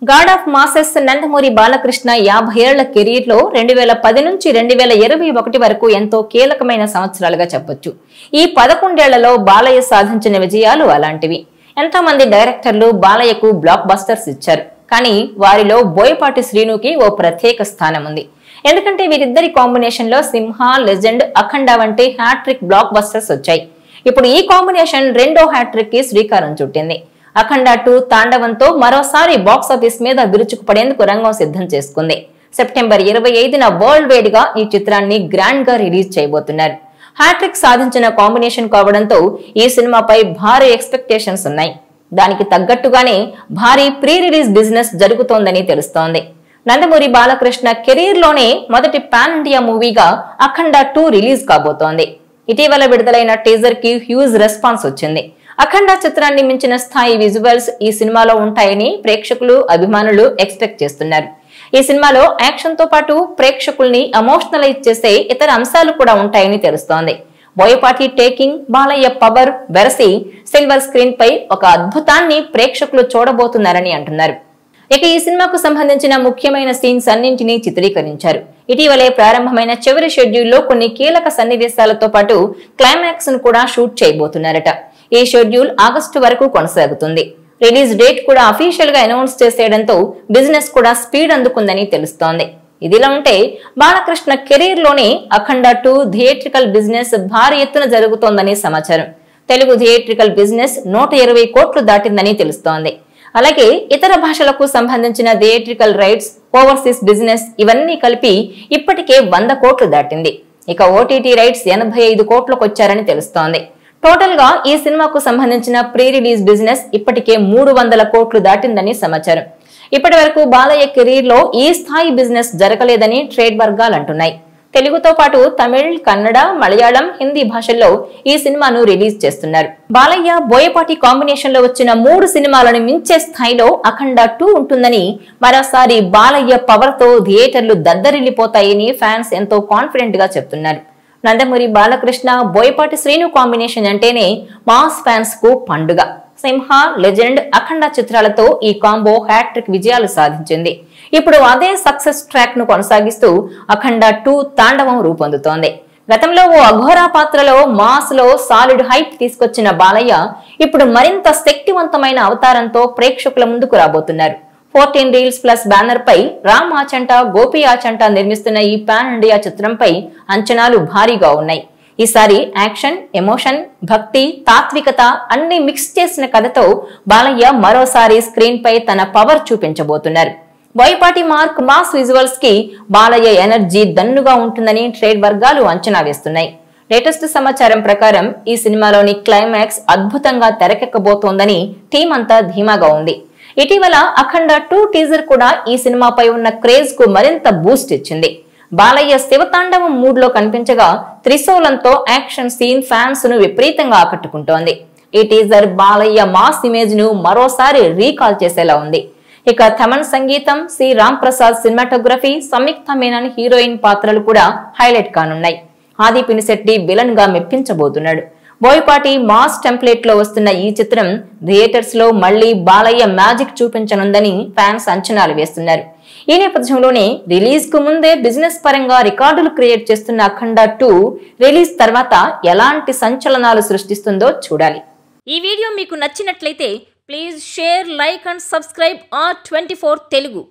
God of masses Nandamuri Balakrishna 50 ఏళ్ల career లో 2010 నుంచి 2021 వరకు ఎంతో కీలకమైన సంవత్సరాలుగా చెప్పొచ్చు. ఈ 11 ఏళ్లలో బాలయ్య సాధించిన విజయాలు అలాంటివి. ఎంతో మంది డైరెక్టర్లు బాలయ్యకు బ్లాక్ బస్టర్స్ ఇచ్చారు. కానీ వారిలో బోయపాటి శ్రీనుకి ఓ ప్రత్యేక స్థానం ఉంది. ఎందుకంటే వీరిద్దరి కాంబినేషన్ లో సింహ, లెజెండ్, అఖండ వంటి హ్యాట్రిక్ బ్లాక్ బస్టర్స్ వచ్చాయి. ఇప్పుడు ఈ కాంబినేషన్ రెండో హ్యాట్రిక్ కి శ్రీకారం చుట్టింది. అఖండ 2 తాండవంతో మరోసారి బాక్సాఫీస్ మీద విరుచుకుపడేందుకు రంగం సిద్ధం చేసుకుంది. సెప్టెంబర్ 25న వరల్డ్ వైడ్ గా ఈ చిత్రాన్ని గ్రాండ్ గా రిలీజ్ చేయబోతున్నారు. హ్యాట్రిక్ సాధించిన కాంబినేషన్ కావడంతో ఈ సినిమాపై భారీ ఎక్స్పెక్టేషన్స్ ఉన్నాయి. దానికి తగ్గట్టుగానే భారీ ప్రీ రిలీజ్ బిజినెస్ జరుగుతోందని తెలుస్తోంది. నందమూరి బాలకృష్ణ కెరీర్ లోనే మొదటి పాన్ ఇండియా మూవీగా అఖండ 2 రిలీజ్ కాబోతోంది. ఇటీవల విడుదలైన టీజర్ కి హ్యూజ్ రెస్పాన్స్ వచ్చింది. అఖండ చిత్రాన్ని మించిన స్థాయి విజువల్స్ ఈ సినిమాలో ఉంటాయని ప్రేక్షకులు, అభిమానులు ఎక్స్పెక్ట్ చేస్తున్నారు. ఈ సినిమాలో యాక్షన్ తో పాటు ప్రేక్షకుల్ని ఎమోషనలైజ్ చేసే ఇతర అంశాలు కూడా ఉంటాయని తెలుస్తోంది. బోయపాటి టేకింగ్, బాలయ్య పవర్ వెరసి సిల్వర్ స్క్రీన్ పై ఒక అద్భుతాన్ని ప్రేక్షకులు చూడబోతున్నారని అంటున్నారు. ఇక ఈ సినిమాకు సంబంధించిన ముఖ్యమైన సీన్స్ అన్నింటినీ చిత్రీకరించారు. ఇటీవలే ప్రారంభమైన చివరి షెడ్యూల్లో కొన్ని కీలక సన్నివేశాలతో పాటు క్లైమాక్స్ ను కూడా షూట్ చేయబోతున్నారట. ఈ షెడ్యూల్ ఆగస్టు వరకు కొనసాగుతుంది. రిలీజ్ డేట్ కూడా అఫీషియల్ గా అనౌన్స్ చేసేయడంతో బిజినెస్ కూడా స్పీడ్ అందుకుందని తెలుస్తోంది. ఇదిలా ఉంటే బాలకృష్ణ కెరీర్ లోనే అఖండ 2 థియేట్రికల్ బిజినెస్ భారీ ఎత్తున జరుగుతోందని సమాచారం. తెలుగు థియేట్రికల్ బిజినెస్ 120 కోట్లు దాటిందని తెలుస్తోంది. అలాగే ఇతర భాషలకు సంబంధించిన థియేట్రికల్ రైట్స్, ఓవర్సీస్ బిజినెస్ ఇవన్నీ కలిపి ఇప్పటికే 100 కోట్లు దాటింది. ఇక ఓటీటీ రైట్స్ 85 కోట్లకు వచ్చారని తెలుస్తోంది. టోటల్ గా ఈ సినిమాకు సంబంధించిన ప్రీ రిలీజ్ బిజినెస్ ఇప్పటికే 300 కోట్లు దాటిందని సమాచారం. ఇప్పటి వరకు బాలయ్య కెరీర్ లో ఈ స్థాయి బిజినెస్ జరగలేదని ట్రేడ్ వర్గాలు అంటున్నాయి. తెలుగుతో పాటు తమిళ్, కన్నడ, మలయాళం, హిందీ భాషల్లో ఈ సినిమాను రిలీజ్ చేస్తున్నారు. బాలయ్య, బోయపాటి కాంబినేషన్ లో వచ్చిన 3 సినిమాలను మించే స్థాయిలో అఖండ 2 ఉంటుందని, మరోసారి బాలయ్య పవర్ తో థియేటర్లు దద్దరిల్లిపోతాయని ఫ్యాన్స్ ఎంతో కాన్ఫిడెంట్ గా చెప్తున్నారు. నందమూరి బాలకృష్ణ, బోయపాటి శ్రీను కాంబినేషన్ అంటేనే మాస్ ఫ్యాన్స్ కు పండుగ. సింహ, లెజెండ్, అఖండ చిత్రాలతో ఈ కాంబో హ్యాట్రిక్ విజయాలు సాధించింది. ఇప్పుడు అదే సక్సెస్ ట్రాక్ ను కొనసాగిస్తూ అఖండ 2 తాండవం రూపొందుతోంది. గతంలో ఓ అఘోరా పాత్రలో మాస్ లో సాలిడ్ హైప్ తీసుకొచ్చిన బాలయ్య ఇప్పుడు మరింత శక్తివంతమైన అవతారంతో ప్రేక్షకుల ముందుకు రాబోతున్నారు. 14 రీల్స్ ప్లస్ బ్యానర్ పై రామ్ ఆచంట, గోపి ఆచంట నిర్మిస్తున్న ఈ పాన్ ఇండియా చిత్రంపై అంచనాలు భారీగా ఉన్నాయి. ఈసారి యాక్షన్, ఎమోషన్, భక్తి, తాత్వికత అన్ని మిక్స్ చేసిన కథతో బాలయ్య మరోసారి స్క్రీన్ పై తన పవర్ చూపించబోతున్నారు. బోయపాటి మార్క్ మాస్ విజువల్స్ కి బాలయ్య ఎనర్జీ దన్నుగా ఉంటుందని ట్రేడ్ వర్గాలు అంచనా వేస్తున్నాయి. లేటెస్ట్ సమాచారం ప్రకారం ఈ సినిమాలోని క్లైమాక్స్ అద్భుతంగా తెరకెక్కబోతోందని టీం అంతా ధీమాగా ఉంది. ఇటీవల అఖండ 2 టీజర్ కూడా ఈ సినిమాపై ఉన్న క్రేజ్ కు మరింత బూస్ట్ ఇచ్చింది. బాలయ్య శివతాండవం మూడ్ లో కనిపించగా త్రిశూలంతో యాక్షన్ సీన్ ఫ్యాన్స్ ను విపరీతంగా ఆకట్టుకుంటోంది. ఈ టీజర్ బాలయ్య మాస్ ఇమేజ్ ను మరోసారి రీకాల్ చేసేలా ఉంది. ఇక థమన్ సంగీతం, సి రామ్ ప్రసాద్ సినిమాటోగ్రఫీ, సంయుక్త మీనన్ హీరోయిన్ పాత్రలు కూడా హైలైట్ కానున్నాయి. ఆది పినిశెట్టి విలన్ గా మెప్పించబోతున్నాడు. బోయపాటి మాస్ టెంప్లెట్ లో వస్తున్న ఈ చిత్రం థియేటర్స్ లో మళ్లీ బాలయ్య మ్యాజిక్ చూపించనుందని ఫ్యాన్స్ అంచనాలు వేస్తున్నారు. ఈ నేపథ్యంలోనే రిలీజ్ కు ముందే బిజినెస్ పరంగా రికార్డులు క్రియేట్ చేస్తున్న అఖండ 2 రిలీజ్ తర్వాత ఎలాంటి సంచలనాలు సృష్టిస్తుందో చూడాలి. ఈ వీడియో మీకు నచ్చినట్లయితే please share, like and subscribe R24 Telugu.